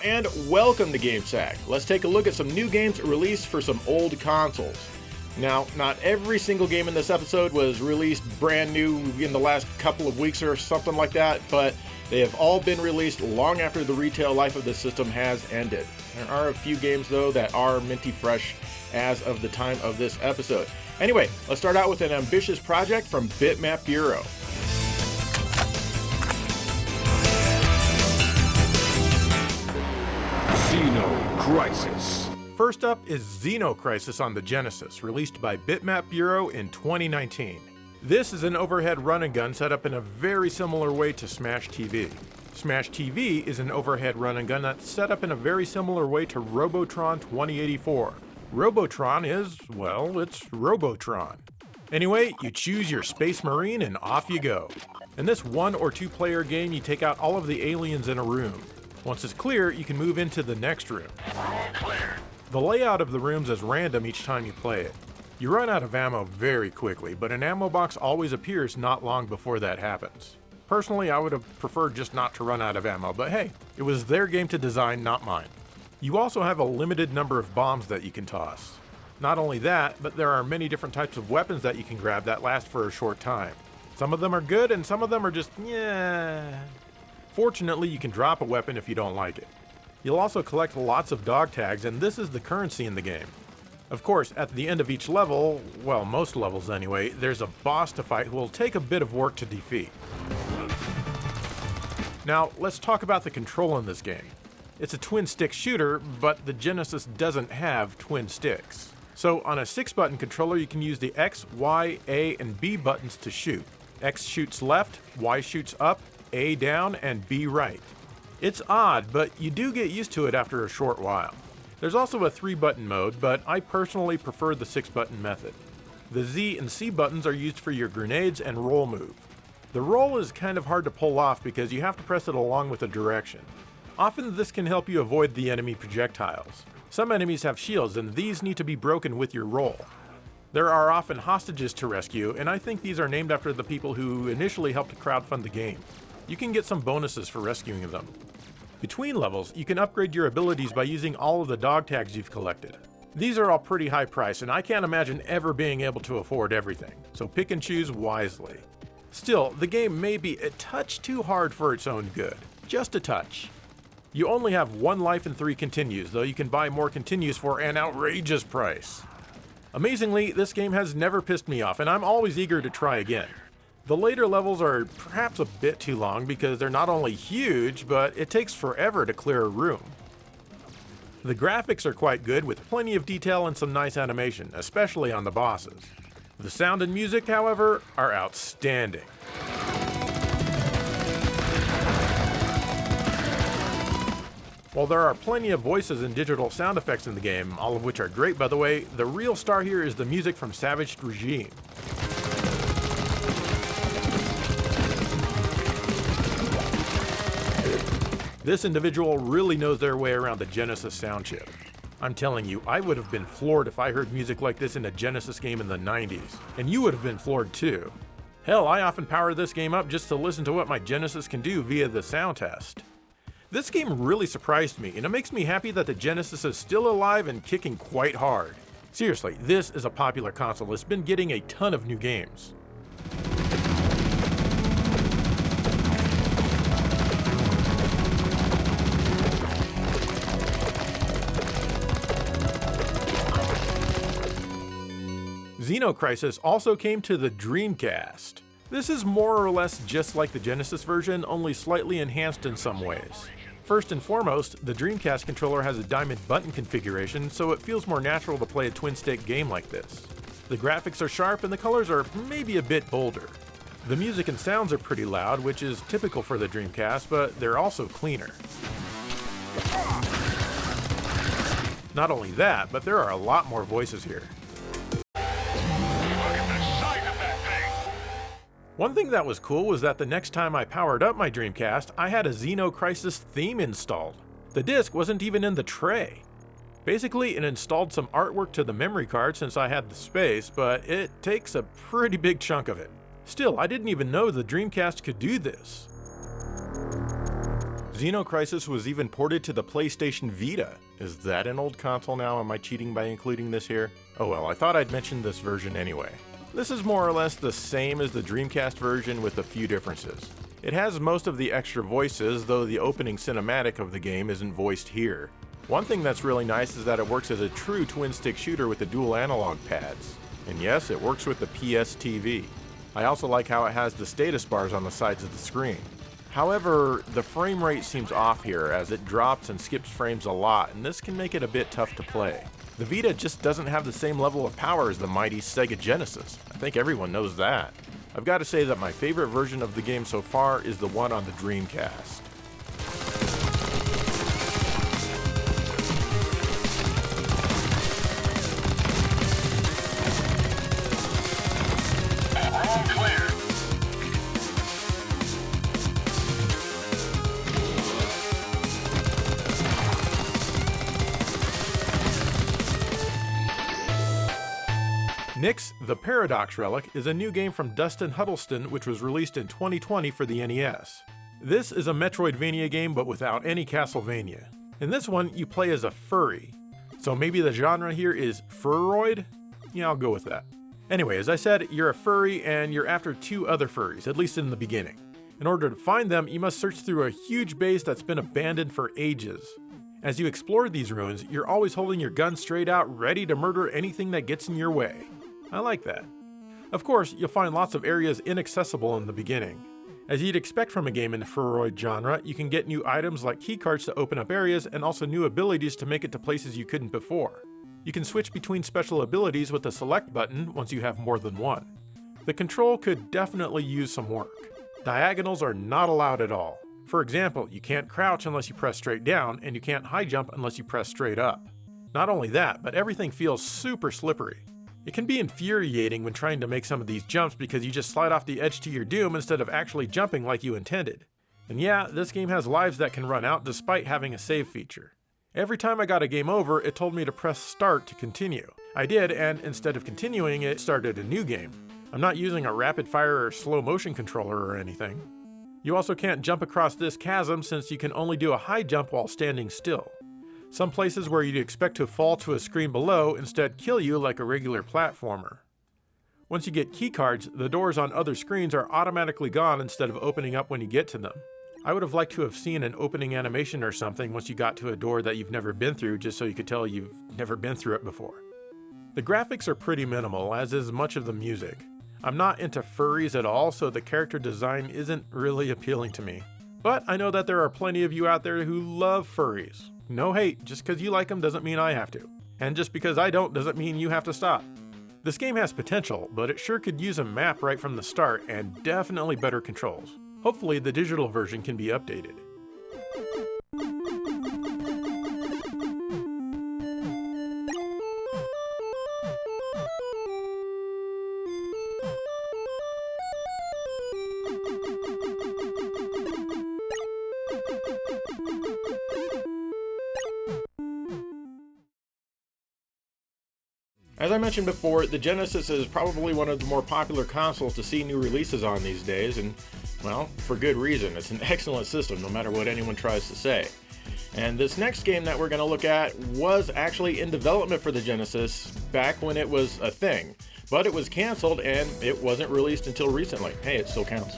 and welcome to GameSack. Let's take a look at some new games released for some old consoles. Now, not every single game in this episode was released brand new in the last couple of weeks or something like that, but they have all been released long after the retail life of the system has ended. There are a few games, though, that are minty fresh as of the time of this episode. Anyway, let's start out with an ambitious project from Bitmap Bureau. Xeno Crisis. First up is Xeno Crisis on the Genesis, released by Bitmap Bureau in 2019. This is an overhead run and gun set up in a very similar way to Smash TV. Smash TV is an overhead run and gun that's set up in a very similar way to Robotron 2084. Robotron is, well, it's Robotron. Anyway, you choose your Space Marine and off you go. In this 1 or 2 player game, you take out all of the aliens in a room. Once it's clear, you can move into the next room. The layout of the rooms is random each time you play it. You run out of ammo very quickly, but an ammo box always appears not long before that happens. Personally, I would have preferred just not to run out of ammo, but hey, it was their game to design, not mine. You also have a limited number of bombs that you can toss. Not only that, but there are many different types of weapons that you can grab that last for a short time. Some of them are good and some of them are just, yeah. Fortunately, you can drop a weapon if you don't like it. You'll also collect lots of dog tags, and this is the currency in the game. Of course, at the end of each level, well, most levels anyway, there's a boss to fight who will take a bit of work to defeat. Now, let's talk about the control in this game. It's a twin-stick shooter, but the Genesis doesn't have twin sticks. So on a 6-button controller, you can use the X, Y, A, and B buttons to shoot. X shoots left, Y shoots up, A down, and B right. It's odd, but you do get used to it after a short while. There's also a 3-button mode, but I personally prefer the 6-button method. The Z and C buttons are used for your grenades and roll move. The roll is kind of hard to pull off because you have to press it along with the direction. Often this can help you avoid the enemy projectiles. Some enemies have shields, and these need to be broken with your roll. There are often hostages to rescue, and I think these are named after the people who initially helped crowdfund the game. You can get some bonuses for rescuing them. Between levels, you can upgrade your abilities by using all of the dog tags you've collected. These are all pretty high priced, and I can't imagine ever being able to afford everything, so pick and choose wisely. Still, the game may be a touch too hard for its own good. Just a touch. You only have 1 life and 3 continues, though you can buy more continues for an outrageous price. Amazingly, this game has never pissed me off, and I'm always eager to try again. The later levels are perhaps a bit too long because they're not only huge, but it takes forever to clear a room. The graphics are quite good with plenty of detail and some nice animation, especially on the bosses. The sound and music, however, are outstanding. While there are plenty of voices and digital sound effects in the game, all of which are great by the way, the real star here is the music from Savaged Regime. This individual really knows their way around the Genesis sound chip. I'm telling you, I would have been floored if I heard music like this in a Genesis game in the 90s, and you would have been floored too. Hell, I often power this game up just to listen to what my Genesis can do via the sound test. This game really surprised me, and it makes me happy that the Genesis is still alive and kicking quite hard. Seriously, this is a popular console. It's been getting a ton of new games. Xeno Crisis also came to the Dreamcast. This is more or less just like the Genesis version, only slightly enhanced in some ways. First and foremost, the Dreamcast controller has a diamond button configuration, so it feels more natural to play a twin-stick game like this. The graphics are sharp and the colors are maybe a bit bolder. The music and sounds are pretty loud, which is typical for the Dreamcast, but they're also cleaner. Not only that, but there are a lot more voices here. One thing that was cool was that the next time I powered up my Dreamcast, I had a Xeno Crisis theme installed. The disc wasn't even in the tray. Basically, it installed some artwork to the memory card since I had the space, but it takes a pretty big chunk of it. Still, I didn't even know the Dreamcast could do this. Xenocrisis was even ported to the PlayStation Vita. Is that an old console now? Am I cheating by including this here? Oh well, I thought I'd mention this version anyway. This is more or less the same as the Dreamcast version with a few differences. It has most of the extra voices, though the opening cinematic of the game isn't voiced here. One thing that's really nice is that it works as a true twin-stick shooter with the dual analog pads. And yes, it works with the PSTV. I also like how it has the status bars on the sides of the screen. However, the frame rate seems off here as it drops and skips frames a lot, and this can make it a bit tough to play. The Vita just doesn't have the same level of power as the mighty Sega Genesis. I think everyone knows that. I've got to say that my favorite version of the game so far is the one on the Dreamcast. Nyx: The Paradox Relic is a new game from Dustin Huddleston which was released in 2020 for the NES. This is a Metroidvania game but without any Castlevania. In this one, you play as a furry. So maybe the genre here is furroid? Yeah, I'll go with that. Anyway, as I said, you're a furry and you're after two other furries, at least in the beginning. In order to find them, you must search through a huge base that's been abandoned for ages. As you explore these ruins, you're always holding your gun straight out, ready to murder anything that gets in your way. I like that. Of course, you'll find lots of areas inaccessible in the beginning. As you'd expect from a game in the furroid genre, you can get new items like keycards to open up areas and also new abilities to make it to places you couldn't before. You can switch between special abilities with the select button once you have more than one. The control could definitely use some work. Diagonals are not allowed at all. For example, you can't crouch unless you press straight down, and you can't high jump unless you press straight up. Not only that, but everything feels super slippery. It can be infuriating when trying to make some of these jumps because you just slide off the edge to your doom instead of actually jumping like you intended. And yeah, this game has lives that can run out despite having a save feature. Every time I got a game over, it told me to press start to continue. I did, and instead of continuing, it started a new game. I'm not using a rapid fire or slow motion controller or anything. You also can't jump across this chasm since you can only do a high jump while standing still. Some places where you'd expect to fall to a screen below instead kill you like a regular platformer. Once you get keycards, the doors on other screens are automatically gone instead of opening up when you get to them. I would have liked to have seen an opening animation or something once you got to a door that you've never been through just so you could tell you've never been through it before. The graphics are pretty minimal, as is much of the music. I'm not into furries at all, so the character design isn't really appealing to me. But I know that there are plenty of you out there who love furries. No hate, just because you like them doesn't mean I have to. And just because I don't doesn't mean you have to stop. This game has potential, but it sure could use a map right from the start and definitely better controls. Hopefully the digital version can be updated. As I mentioned before, the Genesis is probably one of the more popular consoles to see new releases on these days, and, well, for good reason. It's an excellent system, no matter what anyone tries to say. And this next game that we're going to look at was actually in development for the Genesis back when it was a thing, but it was canceled and it wasn't released until recently. Hey, it still counts.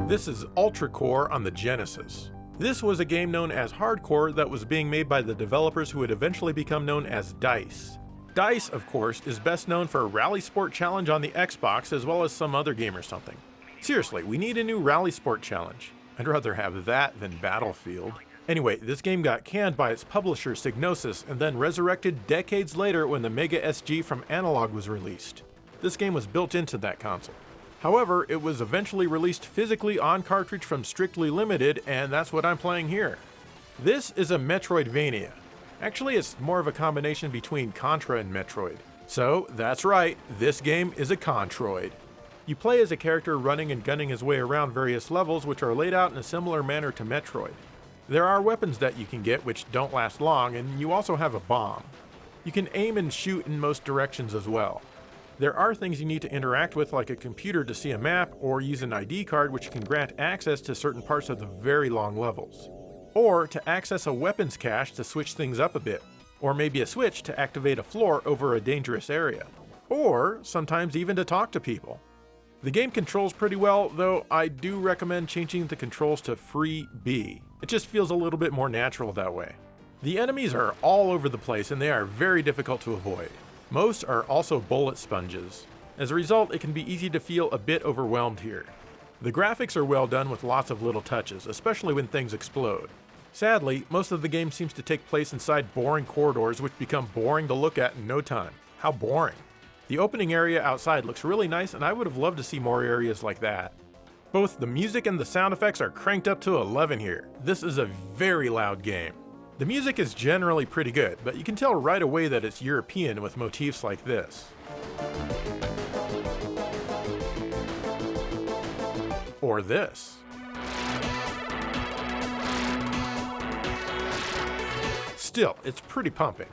This is Ultracore on the Genesis. This was a game known as Hardcore that was being made by the developers who would eventually become known as DICE. DICE, of course, is best known for Rally Sport Challenge on the Xbox as well as some other game or something. Seriously, we need a new Rally Sport Challenge. I'd rather have that than Battlefield. Anyway, this game got canned by its publisher Psygnosis and then resurrected decades later when the Mega SG from Analog was released. This game was built into that console. However, it was eventually released physically on cartridge from Strictly Limited, and that's what I'm playing here. This is a Metroidvania. Actually, it's more of a combination between Contra and Metroid. So, that's right, this game is a Controid. You play as a character running and gunning his way around various levels which are laid out in a similar manner to Metroid. There are weapons that you can get which don't last long, and you also have a bomb. You can aim and shoot in most directions as well. There are things you need to interact with, like a computer to see a map, or use an ID card which can grant access to certain parts of the very long levels. Or to access a weapons cache to switch things up a bit. Or maybe a switch to activate a floor over a dangerous area. Or sometimes even to talk to people. The game controls pretty well, though I do recommend changing the controls to Free B. It just feels a little bit more natural that way. The enemies are all over the place and they are very difficult to avoid. Most are also bullet sponges. As a result, it can be easy to feel a bit overwhelmed here. The graphics are well done with lots of little touches, especially when things explode. Sadly, most of the game seems to take place inside boring corridors which become boring to look at in no time. How boring. The opening area outside looks really nice and I would have loved to see more areas like that. Both the music and the sound effects are cranked up to 11 here. This is a very loud game. The music is generally pretty good, but you can tell right away that it's European with motifs like this. Or this. Still, it's pretty pumping.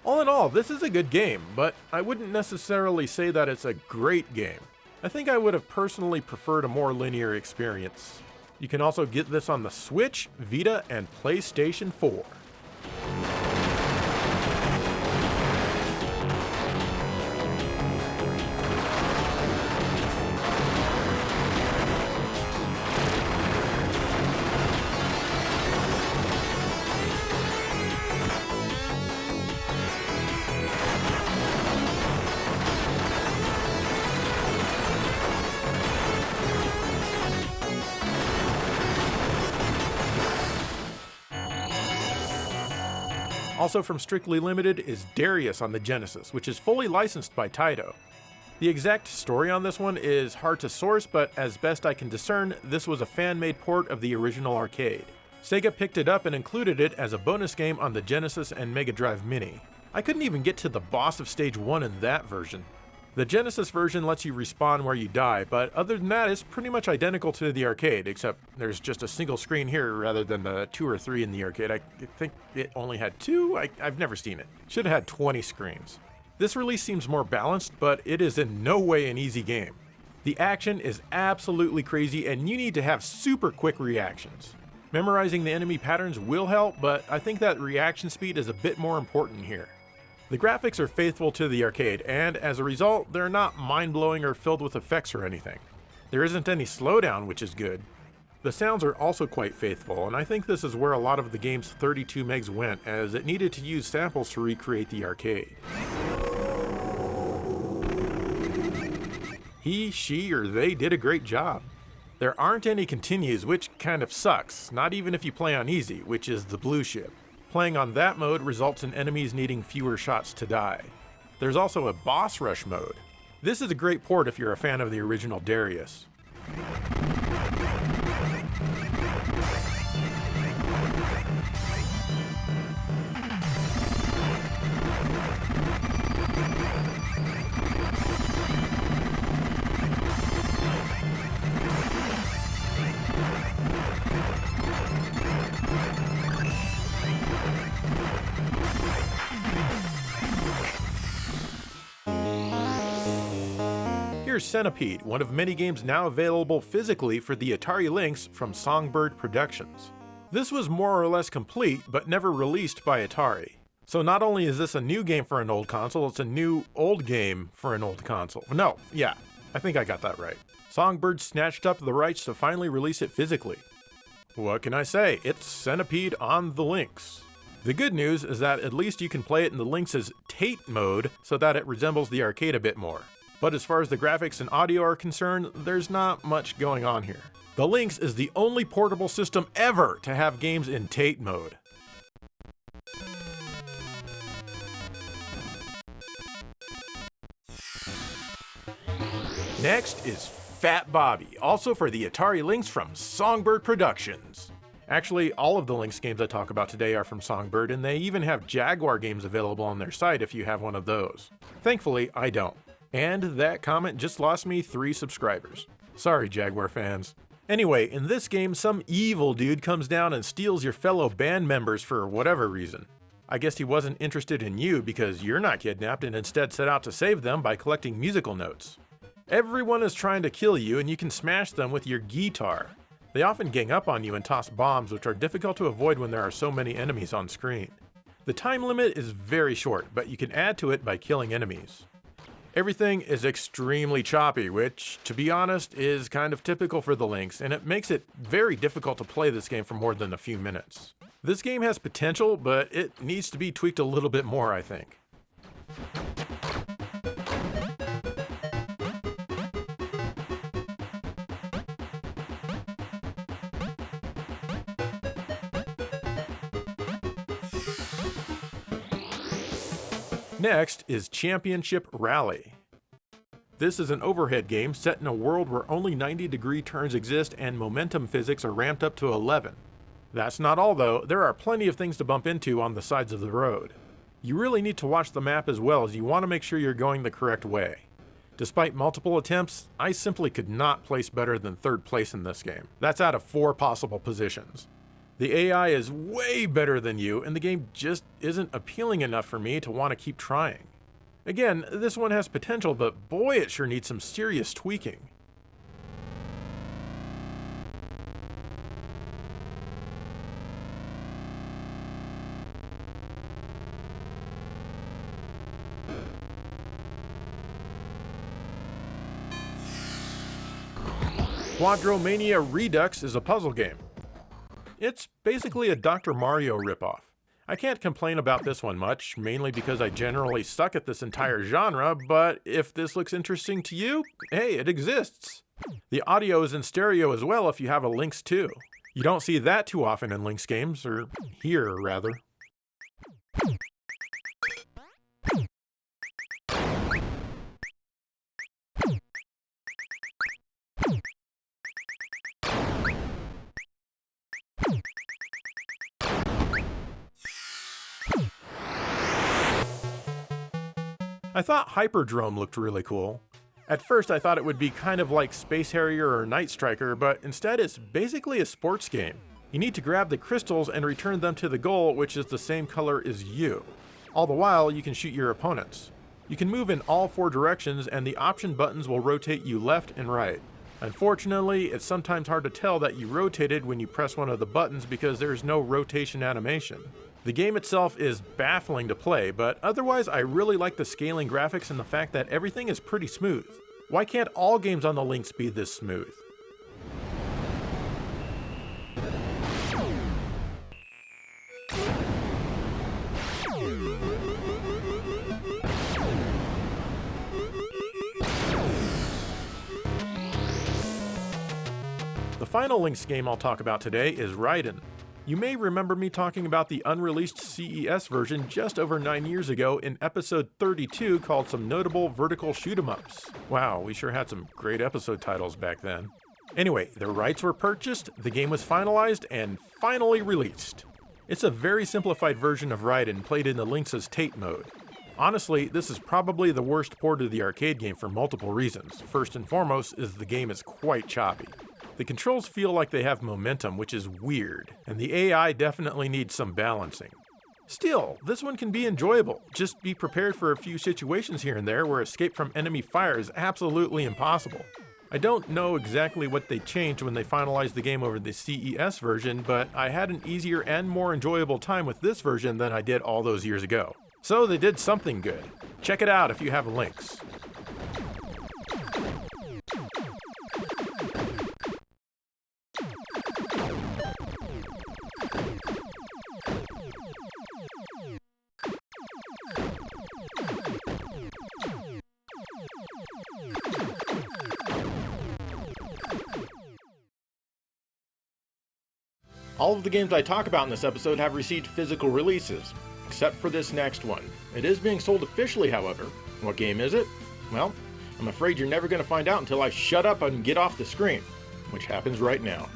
All in all, this is a good game, but I wouldn't necessarily say that it's a great game. I think I would have personally preferred a more linear experience. You can also get this on the Switch, Vita, and PlayStation 4. Also from Strictly Limited is Darius on the Genesis, which is fully licensed by Taito. The exact story on this one is hard to source, but as best I can discern, this was a fan-made port of the original arcade. Sega picked it up and included it as a bonus game on the Genesis and Mega Drive Mini. I couldn't even get to the boss of Stage 1 in that version. The Genesis version lets you respawn where you die, but other than that, it's pretty much identical to the arcade, except there's just a single screen here rather than the 2 or 3 in the arcade. I think it only had 2? I've never seen it. Should have had 20 screens. This release seems more balanced, but it is in no way an easy game. The action is absolutely crazy, and you need to have super quick reactions. Memorizing the enemy patterns will help, but I think that reaction speed is a bit more important here. The graphics are faithful to the arcade, and as a result, they're not mind-blowing or filled with effects or anything. There isn't any slowdown, which is good. The sounds are also quite faithful, and I think this is where a lot of the game's 32 megs went, as it needed to use samples to recreate the arcade. He, she, or they did a great job. There aren't any continues, which kind of sucks, not even if you play on easy, which is the blue ship. Playing on that mode results in enemies needing fewer shots to die. There's also a boss rush mode. This is a great port if you're a fan of the original Darius. Here's Centipede, one of many games now available physically for the Atari Lynx from Songbird Productions. This was more or less complete, but never released by Atari. So not only is this a new game for an old console, it's a new old game for an old console. No, yeah, I think I got that right. Songbird snatched up the rights to finally release it physically. What can I say? It's Centipede on the Lynx. The good news is that at least you can play it in the Lynx's Tate mode so that it resembles the arcade a bit more. But as far as the graphics and audio are concerned, there's not much going on here. The Lynx is the only portable system ever to have games in Tate mode. Next is Fat Bobby, also for the Atari Lynx from Songbird Productions. Actually, all of the Lynx games I talk about today are from Songbird, and they even have Jaguar games available on their site if you have one of those. Thankfully, I don't. And that comment just lost me 3 subscribers. Sorry, Jaguar fans. Anyway, in this game, some evil dude comes down and steals your fellow band members for whatever reason. I guess he wasn't interested in you because you're not kidnapped and instead set out to save them by collecting musical notes. Everyone is trying to kill you and you can smash them with your guitar. They often gang up on you and toss bombs, which are difficult to avoid when there are so many enemies on screen. The time limit is very short, but you can add to it by killing enemies. Everything is extremely choppy, which, to be honest, is kind of typical for the Lynx, and it makes it very difficult to play this game for more than a few minutes. This game has potential, but it needs to be tweaked a little bit more, I think. Next is Championship Rally. This is an overhead game set in a world where only 90-degree turns exist and momentum physics are ramped up to 11. That's not all though, there are plenty of things to bump into on the sides of the road. You really need to watch the map as well, as you want to make sure you're going the correct way. Despite multiple attempts, I simply could not place better than 3rd place in this game. That's out of 4 possible positions. The AI is way better than you, and the game just isn't appealing enough for me to want to keep trying. Again, this one has potential, but boy, it sure needs some serious tweaking. Quadromania Redux is a puzzle game. It's basically a Dr. Mario ripoff. I can't complain about this one much, mainly because I generally suck at this entire genre, but if this looks interesting to you, hey, it exists. The audio is in stereo as well if you have a Lynx too. You don't see that too often in Lynx games, or here rather. I thought Hyperdrum looked really cool. At first I thought it would be kind of like Space Harrier or Night Striker, but instead it's basically a sports game. You need to grab the crystals and return them to the goal, which is the same color as you. All the while you can shoot your opponents. You can move in all 4 directions and the option buttons will rotate you left and right. Unfortunately, it's sometimes hard to tell that you rotated when you press one of the buttons because there's no rotation animation. The game itself is baffling to play, but otherwise I really like the scaling graphics and the fact that everything is pretty smooth. Why can't all games on the Lynx be this smooth? The final Lynx game I'll talk about today is Ryden. You may remember me talking about the unreleased CES version just over 9 years ago in episode 32 called Some Notable Vertical Shoot-'em-ups. Wow, we sure had some great episode titles back then. Anyway, the rights were purchased, the game was finalized, and finally released. It's a very simplified version of Ryden played in the Lynx's Tate mode. Honestly, this is probably the worst port of the arcade game for multiple reasons. First and foremost is the game is quite choppy. The controls feel like they have momentum, which is weird, and the AI definitely needs some balancing. Still, this one can be enjoyable. Just be prepared for a few situations here and there where escape from enemy fire is absolutely impossible. I don't know exactly what they changed when they finalized the game over the CES version, but I had an easier and more enjoyable time with this version than I did all those years ago. So they did something good. Check it out if you have a Lynx. All of the games I talk about in this episode have received physical releases, except for this next one. It is being sold officially, however. What game is it? Well, I'm afraid you're never going to find out until I shut up and get off the screen, which happens right now.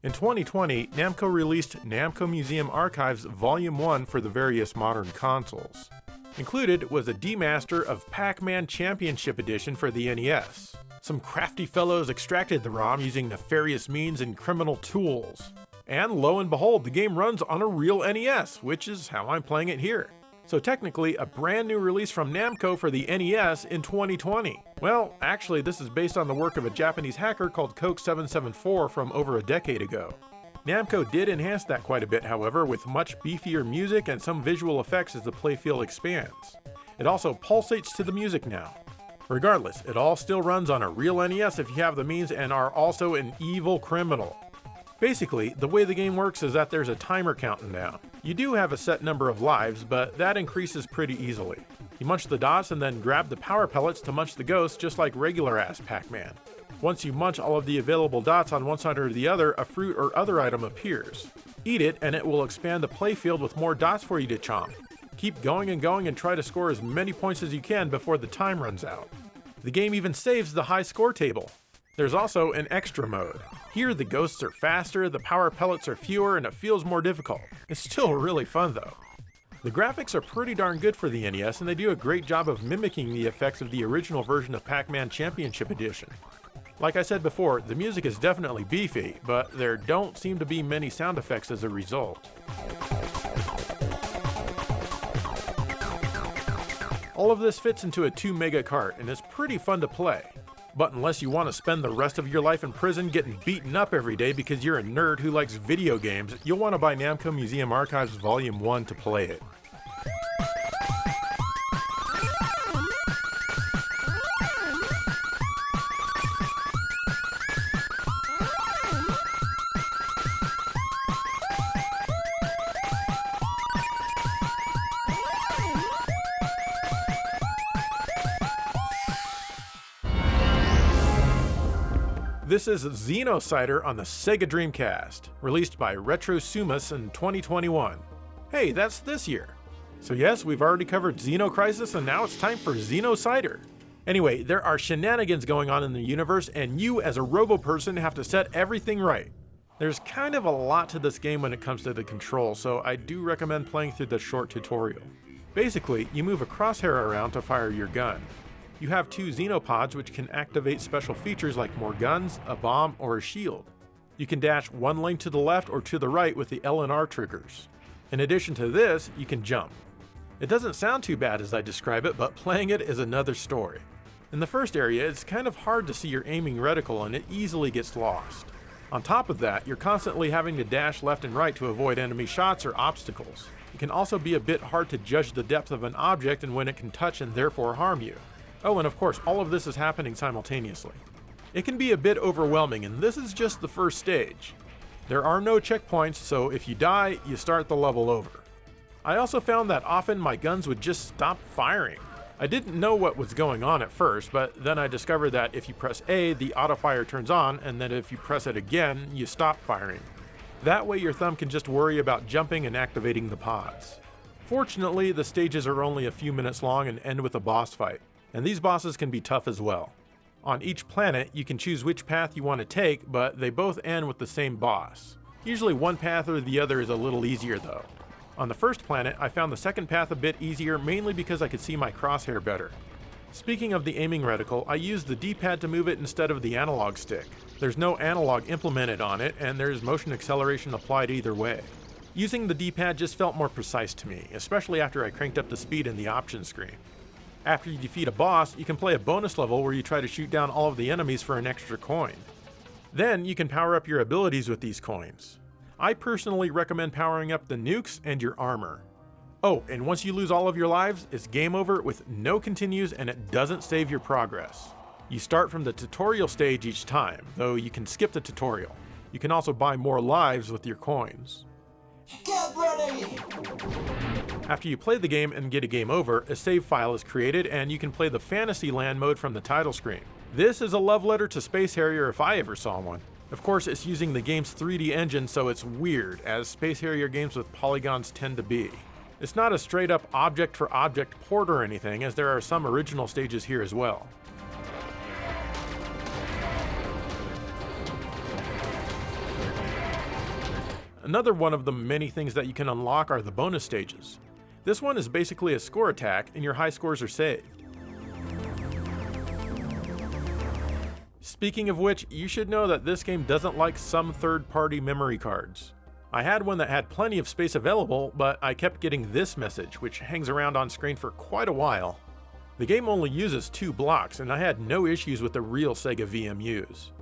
In 2020, Namco released Namco Museum Archives Volume 1 for the various modern consoles. Included was a demaster of Pac-Man Championship Edition for the NES. Some crafty fellows extracted the ROM using nefarious means and criminal tools. And lo and behold, the game runs on a real NES, which is how I'm playing it here. So technically, a brand new release from Namco for the NES in 2020. Well, actually, this is based on the work of a Japanese hacker called Coke774 from over a decade ago. Namco did enhance that quite a bit, however, with much beefier music and some visual effects as the playfield expands. It also pulsates to the music now. Regardless, it all still runs on a real NES if you have the means and are also an evil criminal. Basically, the way the game works is that there's a timer counting down. You do have a set number of lives, but that increases pretty easily. You munch the dots and then grab the power pellets to munch the ghosts just like regular-ass Pac-Man. Once you munch all of the available dots on one side or the other, a fruit or other item appears. Eat it and it will expand the playfield with more dots for you to chomp. Keep going and try to score as many points as you can before the time runs out. The game even saves the high score table. There's also an extra mode. Here the ghosts are faster, the power pellets are fewer, and it feels more difficult. It's still really fun though. The graphics are pretty darn good for the NES, and they do a great job of mimicking the effects of the original version of Pac-Man Championship Edition. Like I said before, the music is definitely beefy, but there don't seem to be many sound effects as a result. All of this fits into a 2 mega cart and is pretty fun to play. But unless you want to spend the rest of your life in prison getting beaten up every day because you're a nerd who likes video games, you'll want to buy Namco Museum Archives Volume 1 to play it. This is Xenocider on the Sega Dreamcast, released by Retro Sumus in 2021. Hey, that's this year. So yes, we've already covered Xeno Crisis and now it's time for Xenocider. Anyway, there are shenanigans going on in the universe and you as a robo-person have to set everything right. There's kind of a lot to this game when it comes to the controls, so I do recommend playing through the short tutorial. Basically, you move a crosshair around to fire your gun. You have 2 Xenopods which can activate special features like more guns, a bomb, or a shield. You can dash one lane to the left or to the right with the L and R triggers. In addition to this, you can jump. It doesn't sound too bad as I describe it, but playing it is another story. In the first area, it's kind of hard to see your aiming reticle and it easily gets lost. On top of that, you're constantly having to dash left and right to avoid enemy shots or obstacles. It can also be a bit hard to judge the depth of an object and when it can touch and therefore harm you. Oh, and of course, all of this is happening simultaneously. It can be a bit overwhelming, and this is just the first stage. There are no checkpoints, so if you die, you start the level over. I also found that often my guns would just stop firing. I didn't know what was going on at first, but then I discovered that if you press A, the autofire turns on, and then if you press it again, you stop firing. That way your thumb can just worry about jumping and activating the pods. Fortunately, the stages are only a few minutes long and end with a boss fight. And these bosses can be tough as well. On each planet, you can choose which path you want to take, but they both end with the same boss. Usually one path or the other is a little easier though. On the first planet, I found the second path a bit easier mainly because I could see my crosshair better. Speaking of the aiming reticle, I used the D-pad to move it instead of the analog stick. There's no analog implemented on it, and there's motion acceleration applied either way. Using the D-pad just felt more precise to me, especially after I cranked up the speed in the options screen. After you defeat a boss, you can play a bonus level where you try to shoot down all of the enemies for an extra coin. Then you can power up your abilities with these coins. I personally recommend powering up the nukes and your armor. Oh, and once you lose all of your lives, it's game over with no continues and it doesn't save your progress. You start from the tutorial stage each time, though you can skip the tutorial. You can also buy more lives with your coins. Get ready! After you play the game and get a game over, a save file is created and you can play the Fantasyland mode from the title screen. This is a love letter to Space Harrier if I ever saw one. Of course, it's using the game's 3D engine, so it's weird, as Space Harrier games with polygons tend to be. It's not a straight up object for object port or anything, as there are some original stages here as well. Another one of the many things that you can unlock are the bonus stages. This one is basically a score attack, and your high scores are saved. Speaking of which, you should know that this game doesn't like some third-party memory cards. I had one that had plenty of space available, but I kept getting this message, which hangs around on screen for quite a while. The game only uses 2 blocks, and I had no issues with the real Sega VMUs.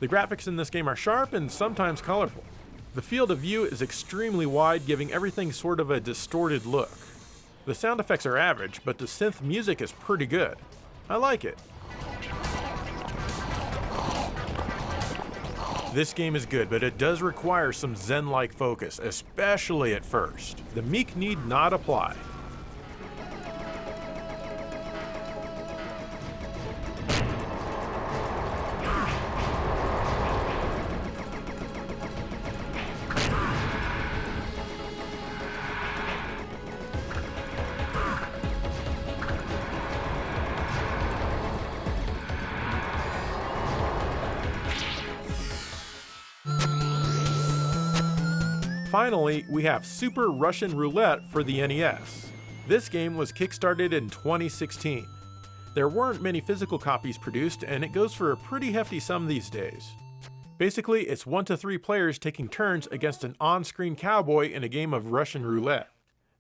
The graphics in this game are sharp and sometimes colorful. The field of view is extremely wide, giving everything sort of a distorted look. The sound effects are average, but the synth music is pretty good. I like it. This game is good, but it does require some Zen-like focus, especially at first. The meek need not apply. Finally, we have Super Russian Roulette for the NES. This game was kickstarted in 2016. There weren't many physical copies produced, and it goes for a pretty hefty sum these days. Basically, it's 1 to 3 players taking turns against an on-screen cowboy in a game of Russian roulette.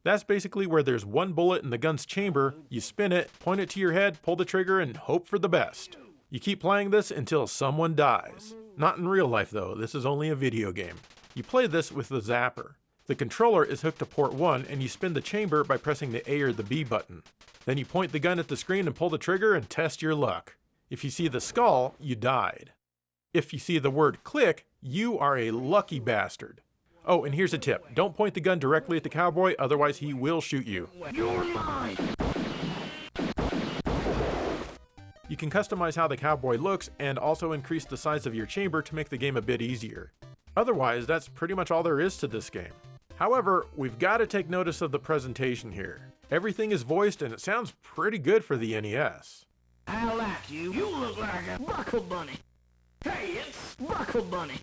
That's basically where there's 1 bullet in the gun's chamber, you spin it, point it to your head, pull the trigger, and hope for the best. You keep playing this until someone dies. Not in real life though, this is only a video game. You play this with the zapper. The controller is hooked to port 1 and you spin the chamber by pressing the A or the B button. Then you point the gun at the screen and pull the trigger and test your luck. If you see the skull, you died. If you see the word click, you are a lucky bastard. Oh, and here's a tip. Don't point the gun directly at the cowboy, otherwise he will shoot you. You're mine! You can customize how the cowboy looks and also increase the size of your chamber to make the game a bit easier. Otherwise, that's pretty much all there is to this game. However, we've got to take notice of the presentation here. Everything is voiced and it sounds pretty good for the NES. I like you. You look like a buckle bunny. Hey, it's Buckle Bunny.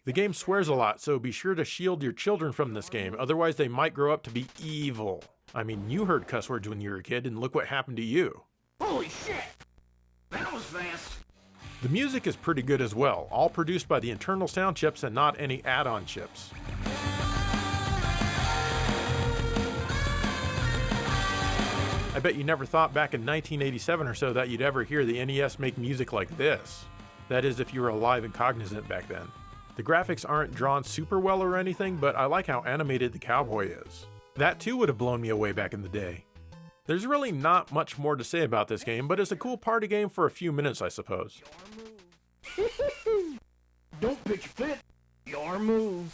The game swears a lot, so be sure to shield your children from this game, otherwise they might grow up to be evil. I mean, you heard cuss words when you were a kid, and look what happened to you. Holy shit! That was fast. The music is pretty good as well, all produced by the internal sound chips and not any add-on chips. I bet you never thought back in 1987 or so that you'd ever hear the NES make music like this. That is, if you were alive and cognizant back then. The graphics aren't drawn super well or anything, but I like how animated the cowboy is. That too would have blown me away back in the day. There's really not much more to say about this game, but it's a cool party game for a few minutes, I suppose. Don't pitch fit. Your move.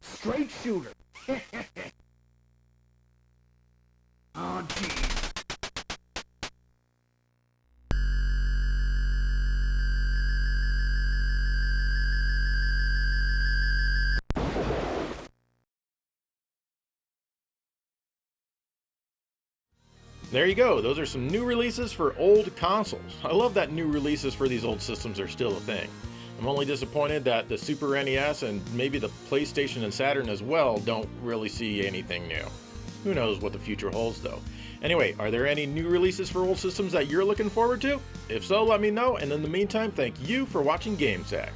Straight shooter. Oh, geez. There you go, those are some new releases for old consoles. I love that new releases for these old systems are still a thing. I'm only disappointed that the Super NES and maybe the PlayStation and Saturn as well don't really see anything new. Who knows what the future holds though. Anyway, are there any new releases for old systems that you're looking forward to? If so, let me know, and in the meantime, thank you for watching GameSack.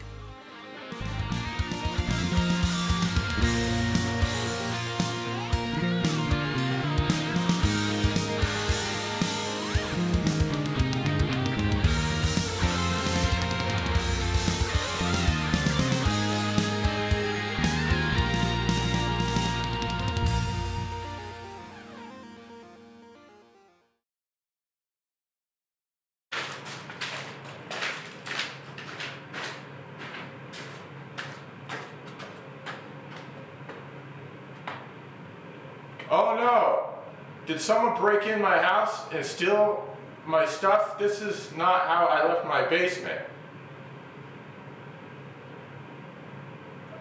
Oh no! Did someone break in my house and steal my stuff? This is not how I left my basement.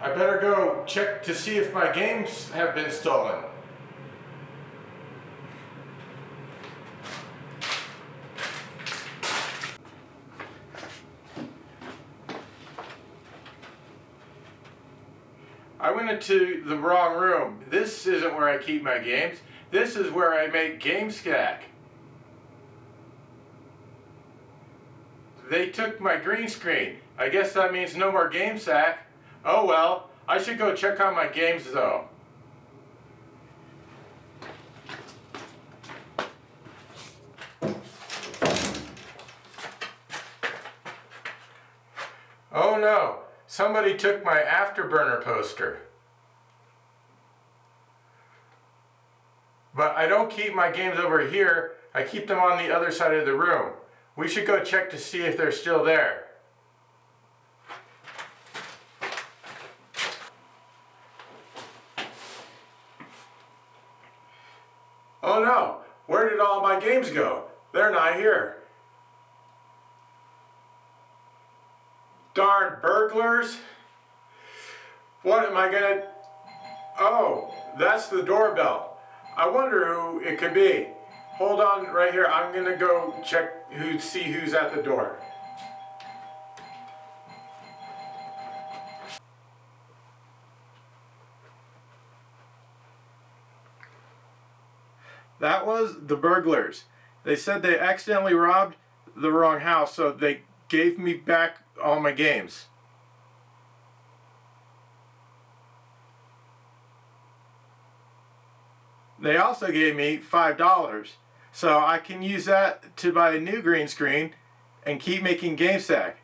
I better go check to see if my games have been stolen. I went went into the wrong room. This isn't where I keep my games. This is where I make GameStack. They took my green screen. I guess that means no more GameStack. Oh well, I should go check on my games though. Oh no, somebody took my Afterburner poster. But I don't keep my games over here, I keep them on the other side of the room. We should go check to see if they're still there. Oh no, where did all my games go? They're not here. Darn burglars! What am I gonna... Oh, that's the doorbell. I wonder who it could be. Hold on right here. I'm gonna go check see who's at the door. That was the burglars. They said they accidentally robbed the wrong house, so they gave me back all my games. They also gave me $5, so I can use that to buy a new green screen and keep making GameStack.